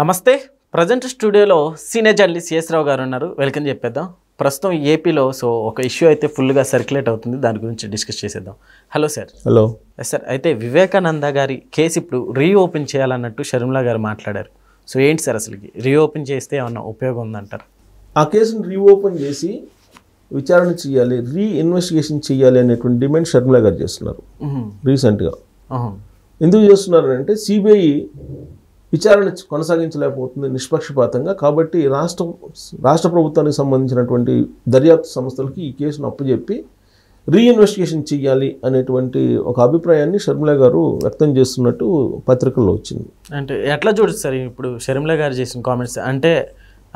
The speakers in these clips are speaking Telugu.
నమస్తే. ప్రజెంట్ స్టూడియోలో సీనియర్ జర్నలిస్ట్ సిఎస్ రావు గారు ఉన్నారు. వెల్కమ్ చెప్పేద్దాం. ప్రస్తుతం ఏపీలో ఒక ఇష్యూ అయితే ఫుల్గా సర్క్యులేట్ అవుతుంది. దాని గురించి డిస్కస్ చేసేద్దాం. Hello sir. హలో సార్, అయితే వివేకానంద గారి కేసు ఇప్పుడు రీఓపెన్ చేయాలన్నట్టు షర్మిలా గారు మాట్లాడారు. ఏంటి సార్ అసలుకి రీఓపెన్ చేస్తే ఏమన్నా ఉపయోగం ఉందంటారు? ఆ కేసును రీఓపెన్ చేసి విచారణ చేయాలి, రీఇన్వెస్టిగేషన్ చేయాలి అనేటువంటి డిమాండ్ షర్మిలా గారు చేస్తున్నారు రీసెంట్గా. ఎందుకు చేస్తున్నారు అంటే సిబిఐ విచారణ కొనసాగించలేకపోతుంది నిష్పక్షపాతంగా. కాబట్టి రాష్ట్ర ప్రభుత్వానికి సంబంధించినటువంటి దర్యాప్తు సంస్థలకి ఈ కేసును అప్పచెప్పి రీఇన్వెస్టిగేషన్ చేయాలి అనేటువంటి ఒక అభిప్రాయాన్ని షర్మిలా గారు వ్యక్తం చేస్తున్నట్టు పత్రికల్లో వచ్చింది. అంటే ఎట్లా చూడచ్చు సార్ ఇప్పుడు షర్మిలా గారు చేసిన కామెంట్స్? అంటే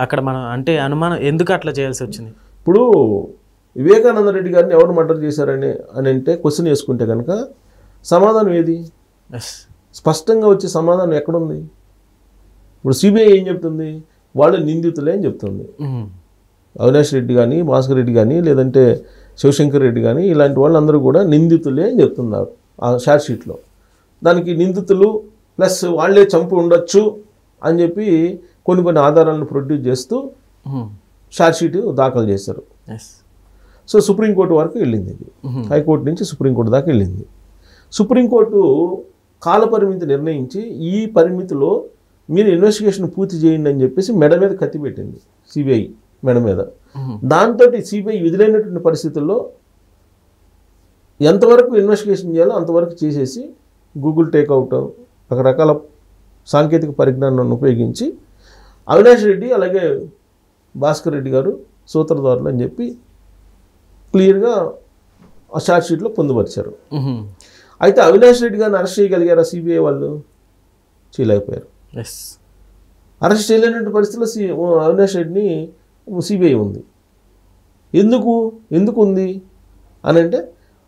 అక్కడ మనం అనుమానం ఎందుకు అట్లా చేయాల్సి వచ్చింది? ఇప్పుడు వివేకానంద రెడ్డి గారిని ఎవరు మర్డర్ చేశారని అంటే క్వశ్చన్ వేసుకుంటే కనుక సమాధానం ఏది? స్పష్టంగా వచ్చే సమాధానం ఎక్కడుంది? ఇప్పుడు సిబిఐ ఏం చెప్తుంది? వాళ్ళు నిందితులే అని చెప్తుంది. అవినాష్ రెడ్డి కానీ, భాస్కర్ రెడ్డి కానీ, లేదంటే శివశంకర్ రెడ్డి కానీ, ఇలాంటి వాళ్ళందరూ కూడా నిందితులే అని చెప్తున్నారు ఆ షార్ట్ షీట్లో. దానికి నిందితులు ప్లస్ వాళ్ళే చంపి ఉండొచ్చు అని చెప్పి కొన్ని ఆధారాలను ప్రొడ్యూస్ చేస్తూ షార్ట్ షీట్ దాఖలు చేశారు. సుప్రీంకోర్టు వరకు వెళ్ళింది. ఇది హైకోర్టు నుంచి సుప్రీంకోర్టు దాకా వెళ్ళింది. సుప్రీంకోర్టు కాలపరిమితి నిర్ణయించి ఈ పరిమితిలో మీరు ఇన్వెస్టిగేషన్ పూర్తి చేయండి అని చెప్పేసి మెడ మీద కత్తి పెట్టింది సిబిఐ మెడ మీద. దాంతో సిబిఐ విధులైనటువంటి పరిస్థితుల్లో ఎంతవరకు ఇన్వెస్టిగేషన్ చేయాలో అంతవరకు చేసేసి గూగుల్ టేక్అవుట్ రకరకాల సాంకేతిక పరిజ్ఞానాన్ని ఉపయోగించి అవినాష్ రెడ్డి అలాగే భాస్కర్ రెడ్డి గారు సూత్రధారులు అని చెప్పి క్లియర్గా ఆ షార్ట్ షీట్లో పొందుపరిచారు. అయితే అవినాష్ రెడ్డి గారిని అరెస్ట్ చేయగలిగారా సిబిఐ వాళ్ళు? చేయలేకపోయారు. అరెస్ట్ చేయలేనటువంటి పరిస్థితుల్లో అవినాష్ రెడ్డిని సిబిఐ ఉంది. ఎందుకు ఉంది అని అంటే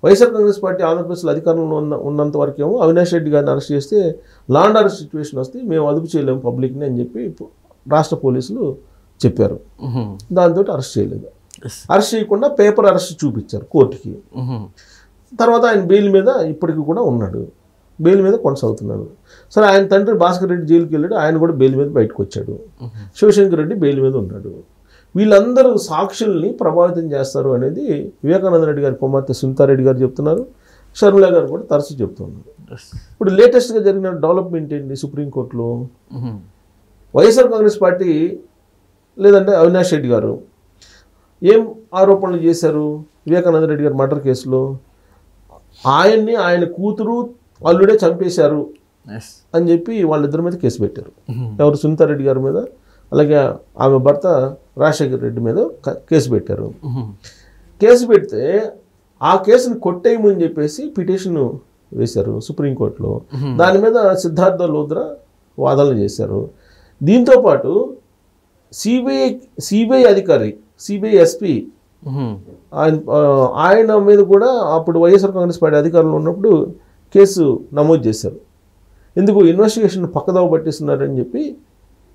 వైఎస్ఆర్ కాంగ్రెస్ పార్టీ ఆంధ్రప్రదేశ్లో అధికారంలో ఉన్నంత వరకు ఏమో అవినాష్ రెడ్డి గారిని అరెస్ట్ చేస్తే లా అండ్ ఆర్డర్ సిచ్యువేషన్ వస్తే మేము అదుపు చేయలేము పబ్లిక్ని అని చెప్పి రాష్ట్ర పోలీసులు చెప్పారు. దాంతో అరెస్ట్ చేయలేదు. అరెస్ట్ చేయకుండా పేపర్ అరెస్ట్ చూపించారు కోర్టుకి. తర్వాత ఆయన బెయిల్ మీద ఇప్పటికీ కూడా ఉన్నాడు, బెయిల్ మీద కొనసాగుతున్నాడు. సరే, ఆయన తండ్రి భాస్కర్ రెడ్డి జైలుకి వెళ్ళాడు, ఆయన కూడా బెయిల్ మీద బయటకు వచ్చాడు. శివశంకర్ రెడ్డి బెయిల్ మీద ఉన్నాడు. వీళ్ళందరూ సాక్షుల్ని ప్రభావితం చేస్తారు అనేది వివేకానంద రెడ్డి గారి కుమార్తె సునీతారెడ్డి గారు చెప్తున్నారు. షర్మిలా గారు కూడా తరచూ చెప్తున్నారు. ఇప్పుడు లేటెస్ట్గా జరిగిన డెవలప్మెంట్ ఏంటి? సుప్రీంకోర్టులో వైఎస్ఆర్ కాంగ్రెస్ పార్టీ లేదంటే అవినాష్ రెడ్డి గారు ఏం ఆరోపణలు చేశారు? వివేకానంద రెడ్డి గారు మర్డర్ కేసులో ఆయన్ని ఆయన కూతురు అల్లుడే చంపేశారు అని చెప్పి వాళ్ళిద్దరి మీద కేసు పెట్టారు. ఎవరు? సునీతారెడ్డి గారి మీద, అలాగే ఆమె భర్త రాజశేఖర్ రెడ్డి మీద కేసు పెట్టారు. కేసు పెడితే ఆ కేసును కొట్టేయమని చెప్పేసి పిటిషన్ వేశారు సుప్రీంకోర్టులో. దాని మీద సిద్ధార్థ లోద్రా వాదనలు చేశారు. దీంతోపాటు సిబిఐ అధికారి, సిబిఐ ఎస్పీ ఆయన మీద కూడా అప్పుడు వైఎస్ఆర్ కాంగ్రెస్ పార్టీ అధికారంలో ఉన్నప్పుడు కేసు నమోదు చేశారు. ఎందుకు? ఇన్వెస్టిగేషన్ పక్కదోవ పట్టిస్తున్నారని చెప్పి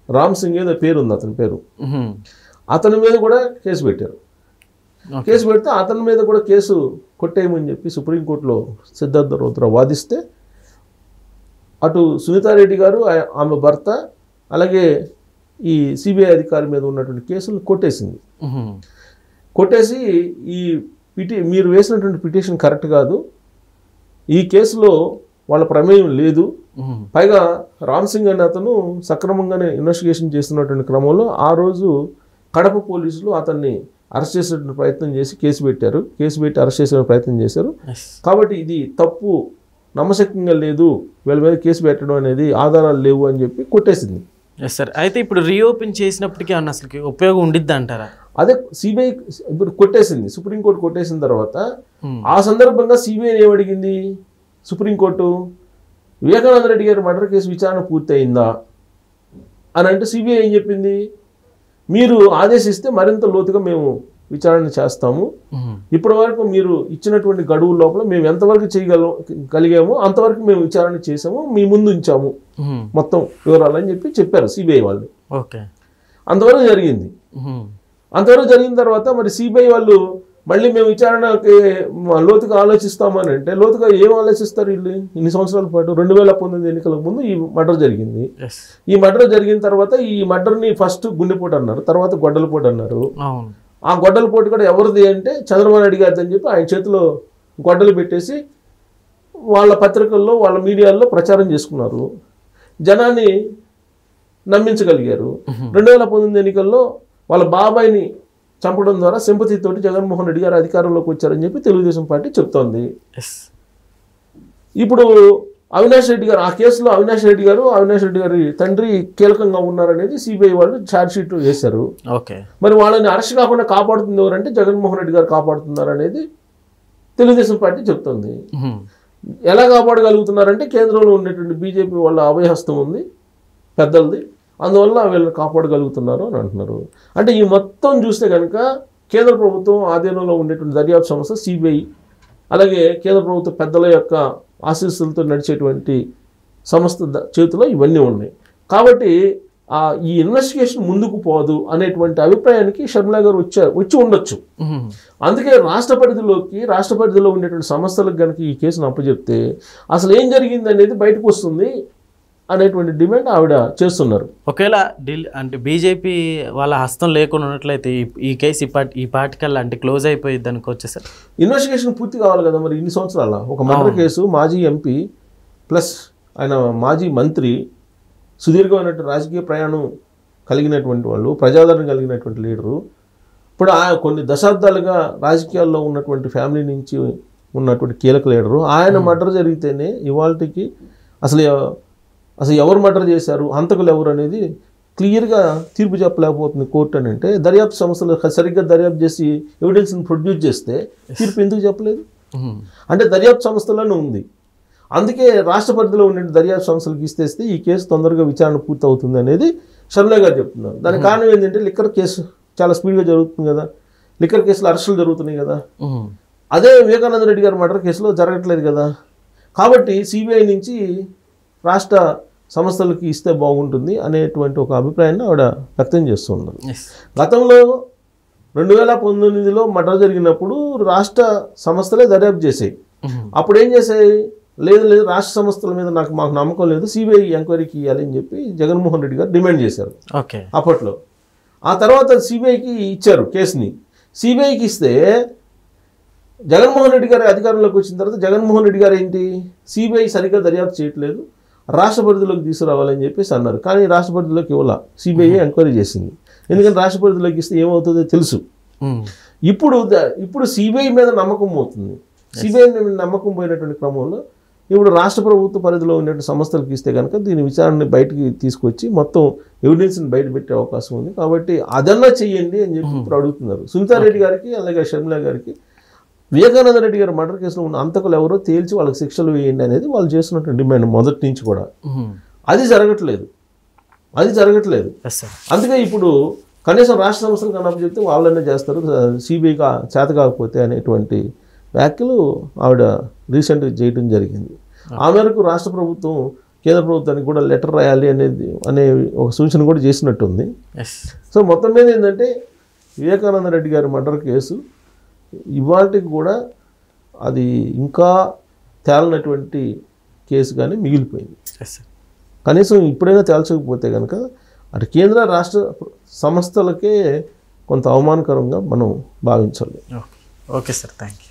రామ్ సింగ్ ఏదో పేరు ఉంది అతని పేరు, అతని మీద కూడా కేసు పెట్టారు. కేసు పెడితే అతని మీద కూడా కేసు కొట్టేయమని చెప్పి సుప్రీంకోర్టులో సిద్ధార్థ లోద్రా వాదిస్తే అటు సునీతారెడ్డి గారు, ఆమె భర్త, అలాగే ఈ సిబిఐ అధికారి మీద ఉన్నటువంటి కేసులు కొట్టేసింది. కొట్టేసి మీరు వేసినటువంటి పిటిషన్ కరెక్ట్ కాదు, ఈ కేసులో వాళ్ళ ప్రమేయం లేదు, పైగా రామ్ సింగ్ అనే అతను సక్రమంగానే ఇన్వెస్టిగేషన్ చేస్తున్నటువంటి క్రమంలో ఆ రోజు కడప పోలీసులు అతన్ని అరెస్ట్ చేసేటువంటి ప్రయత్నం చేసి కేసు పెట్టారు. కేసు పెట్టి అరెస్ట్ చేసే ప్రయత్నం చేశారు. కాబట్టి ఇది తప్పు, నమ్మశక్యంగా లేదు, వీళ్ళ మీద కేసు పెట్టడం అనేది ఆధారాలు లేవు అని చెప్పి కొట్టేసింది. సార్, అయితే ఇప్పుడు రీఓపెన్ చేసినప్పటికీ అన్న అసలు ఉపయోగం ఉండిద్ది అంటారా? అదే సిబిఐ ఇప్పుడు కొట్టేసింది, సుప్రీంకోర్టు కొట్టేసిన తర్వాత ఆ సందర్భంగా సిబిఐ ఏమడిగింది సుప్రీంకోర్టు? వివేకానంద రెడ్డి గారి మర్డర్ కేసు విచారణ పూర్తయిందా అని అంటే సిబిఐ ఏం చెప్పింది? మీరు ఆదేశిస్తే మరింత లోతుగా మేము విచారణ చేస్తాము, ఇప్పటి వరకు మీరు ఇచ్చినటువంటి గడువు లోపల మేము ఎంతవరకు చేయగలిగామో అంతవరకు మేము విచారణ చేసాము, మీ ముందు ఉంచాము మొత్తం వివరాలు అని చెప్పారు సిబిఐ వాళ్ళు. అంతవరకు జరిగింది. అంతవరకు జరిగిన తర్వాత మరి సిబిఐ వాళ్ళు మళ్ళీ మేము విచారణకి లోతుగా ఆలోచిస్తామని అంటే లోతుగా ఏం ఆలోచిస్తారు వీళ్ళు ఇన్ని సంవత్సరాల పాటు? 2019 ఎన్నికలకు ముందు ఈ మర్డర్ జరిగింది. ఈ మర్డర్ జరిగిన తర్వాత ఈ మర్డర్ని ఫస్ట్ గుండెపోటు అన్నారు, తర్వాత గొడ్డలపోటు అన్నారు. ఆ గొడ్డలపోటు కూడా ఎవరిది అంటే చంద్రబాబు నాయుడు గారిది అని చెప్పి ఆయన చేతిలో గొడ్డలు పెట్టేసి వాళ్ళ పత్రికల్లో వాళ్ళ మీడియాల్లో ప్రచారం చేసుకున్నారు, జనాన్ని నమ్మించగలిగారు. 2019 ఎన్నికల్లో వాళ్ళ బాబాయిని చంపడం ద్వారా సింపతితోటి జగన్మోహన్ రెడ్డి గారు అధికారంలోకి వచ్చారని చెప్పి తెలుగుదేశం పార్టీ చెప్తోంది. ఇప్పుడు అవినాష్ రెడ్డి గారు, ఆ కేసులో అవినాష్ రెడ్డి గారి తండ్రి కీలకంగా ఉన్నారనేది సిబిఐ వాళ్ళు ఛార్జ్ షీట్ వేశారు. మరి వాళ్ళని అరెస్ట్ కాకుండా కాపాడుతుంది ఎవరంటే జగన్మోహన్ రెడ్డి గారు కాపాడుతున్నారు అనేది తెలుగుదేశం పార్టీ చెప్తుంది. ఎలా కాపాడగలుగుతున్నారంటే కేంద్రంలో ఉన్నటువంటి బీజేపీ వాళ్ళ అభయహస్తం ఉంది పెద్దలది, అందువల్ల వీళ్ళని కాపాడగలుగుతున్నారు అని అంటున్నారు. అంటే ఈ మొత్తం చూస్తే కనుక కేంద్ర ప్రభుత్వం ఆధీనంలో ఉండేటువంటి దర్యాప్తు సంస్థ సిబిఐ, అలాగే కేంద్ర ప్రభుత్వ పెద్దల యొక్క ఆశీస్సులతో నడిచేటువంటి సంస్థ చేతిలో ఇవన్నీ ఉన్నాయి. కాబట్టి ఈ ఇన్వెస్టిగేషన్ ముందుకు పోదు అనేటువంటి అభిప్రాయానికి షర్మిలా గారు వచ్చి ఉండొచ్చు. అందుకే రాష్ట్ర పరిధిలో ఉండేటువంటి సంస్థలకు కనుక ఈ కేసును అప్పచెప్తే అసలు ఏం జరిగింది అనేది బయటకు వస్తుంది అనేటువంటి డిమాండ్ ఆవిడ చేస్తున్నారు. ఒకవేళ అంటే బీజేపీ వాళ్ళ హస్తం లేకుండా ఉన్నట్లయితే ఈ కేసు ఈ పార్టికల్ అంటే క్లోజ్ అయిపోయింది అనుకోవచ్చు సార్. ఇన్వెస్టిగేషన్ పూర్తి కావాలి కదా మరి. ఇన్ని సంవత్సరాల ఒక మర్డర్ కేసు, మాజీ ఎంపీ ప్లస్ ఆయన మాజీ మంత్రి, సుదీర్ఘమైనటువంటి రాజకీయ ప్రయాణం కలిగినటువంటి వాళ్ళు, ప్రజాదరణ కలిగినటువంటి లీడరు, ఇప్పుడు కొన్ని దశాబ్దాలుగా రాజకీయాల్లో ఉన్నటువంటి ఫ్యామిలీ నుంచి ఉన్నటువంటి కీలక లీడరు, ఆయన మర్డర్ జరిగితేనే ఇవాళకి అసలు ఎవరు మర్డర్ చేశారు, హంతకులు ఎవరు అనేది క్లియర్గా తీర్పు చెప్పలేకపోతుంది కోర్టు. అని అంటే దర్యాప్తు సంస్థలు సరిగ్గా దర్యాప్తు చేసి ఎవిడెన్స్ని ప్రొడ్యూస్ చేస్తే తీర్పు ఎందుకు చెప్పలేదు అంటే దర్యాప్తు సంస్థలోనే ఉంది. అందుకే రాష్ట్ర పరిధిలో ఉండే దర్యాప్తు సంస్థలకు ఇస్తేస్తే ఈ కేసు తొందరగా విచారణ పూర్తి అవుతుంది అనేది షర్మిలా గారు చెప్తున్నారు. దానికి కారణం ఏంటంటే లిక్కర్ కేసు చాలా స్పీడ్గా జరుగుతుంది కదా, లిక్కర్ కేసులో అరెస్టులు జరుగుతున్నాయి కదా. అదే వివేకానంద రెడ్డి గారి మర్డర్ కేసులో జరగట్లేదు కదా. కాబట్టి సిబిఐ నుంచి రాష్ట్ర సంస్థలకి ఇస్తే బాగుంటుంది అనేటువంటి ఒక అభిప్రాయాన్ని ఆవిడ వ్యక్తం చేస్తూ ఉన్నారు. గతంలో 2019లో మర్డర్ జరిగినప్పుడు రాష్ట్ర సంస్థలే దర్యాప్తు చేసాయి. అప్పుడు ఏం చేసాయి, లేదు రాష్ట్ర సంస్థల మీద మాకు నమ్మకం లేదు, సిబిఐ ఎంక్వైరీకి ఇవ్వాలి అని చెప్పి జగన్మోహన్ రెడ్డి గారు డిమాండ్ చేశారు అప్పట్లో. ఆ తర్వాత సిబిఐకి ఇచ్చారు కేసుని. సిబిఐకి ఇస్తే జగన్మోహన్ రెడ్డి గారి అధికారంలోకి వచ్చిన తర్వాత జగన్మోహన్ రెడ్డి గారు ఏంటి, సిబిఐ సరిగ్గా దర్యాప్తు చేయట్లేదు, రాష్ట్ర పరిధిలోకి తీసుకురావాలని చెప్పేసి అన్నారు. కానీ రాష్ట్ర పరిధిలోకి ఇవ్వాల, సిబిఐ ఎంక్వైరీ చేసింది. ఎందుకంటే రాష్ట్ర పరిధిలోకి ఇస్తే ఏమవుతుందో తెలుసు. ఇప్పుడు సిబిఐ మీద నమ్మకం పోతుంది. సిబిఐ మీద నమ్మకం పోయినటువంటి క్రమంలో ఇప్పుడు రాష్ట్ర ప్రభుత్వ పరిధిలో ఉన్నటువంటి సంస్థలకు ఇస్తే కనుక దీని విచారణని బయటికి తీసుకొచ్చి మొత్తం ఎవిడెన్స్ని బయట పెట్టే అవకాశం ఉంది. కాబట్టి అదన్నా చెయ్యండి అని చెప్పి ఇప్పుడు అడుగుతున్నారు. సునీతారెడ్డి గారికి అలాగే షర్మిలా గారికి వివేకానంద రెడ్డి గారి మర్డర్ కేసులో ఉన్న హంతకులు ఎవరో తేల్చి వాళ్ళకి శిక్షలు వేయండి అనేది వాళ్ళు చేస్తున్నటువంటి డిమాండ్ మొదటి నుంచి కూడా. అది జరగట్లేదు. అందుకే ఇప్పుడు కనీసం రాష్ట్ర సంస్థలు కన్నా చెప్తే వాళ్ళనే చేస్తారు, సిబిఐకి చేత కాకపోతే అనేటువంటి వ్యాఖ్యలు ఆవిడ రీసెంట్గా చేయడం జరిగింది. ఆ మేరకు రాష్ట్ర ప్రభుత్వం కేంద్ర ప్రభుత్వానికి కూడా లెటర్ రాయాలి అనే ఒక సూచన కూడా చేసినట్టుంది. సో మొత్తం మీద ఏంటంటే వివేకానంద రెడ్డి గారి మర్డర్ కేసు ఇవాళకి కూడా అది ఇంకా తేలనటువంటి కేసుగానే మిగిలిపోయింది. కనీసం ఇప్పుడైనా తేల్చకపోతే కనుక అటు కేంద్ర రాష్ట్ర సంస్థలకే కొంత అవమానకరంగా మనం భావించాలి. Okay sir, thank you.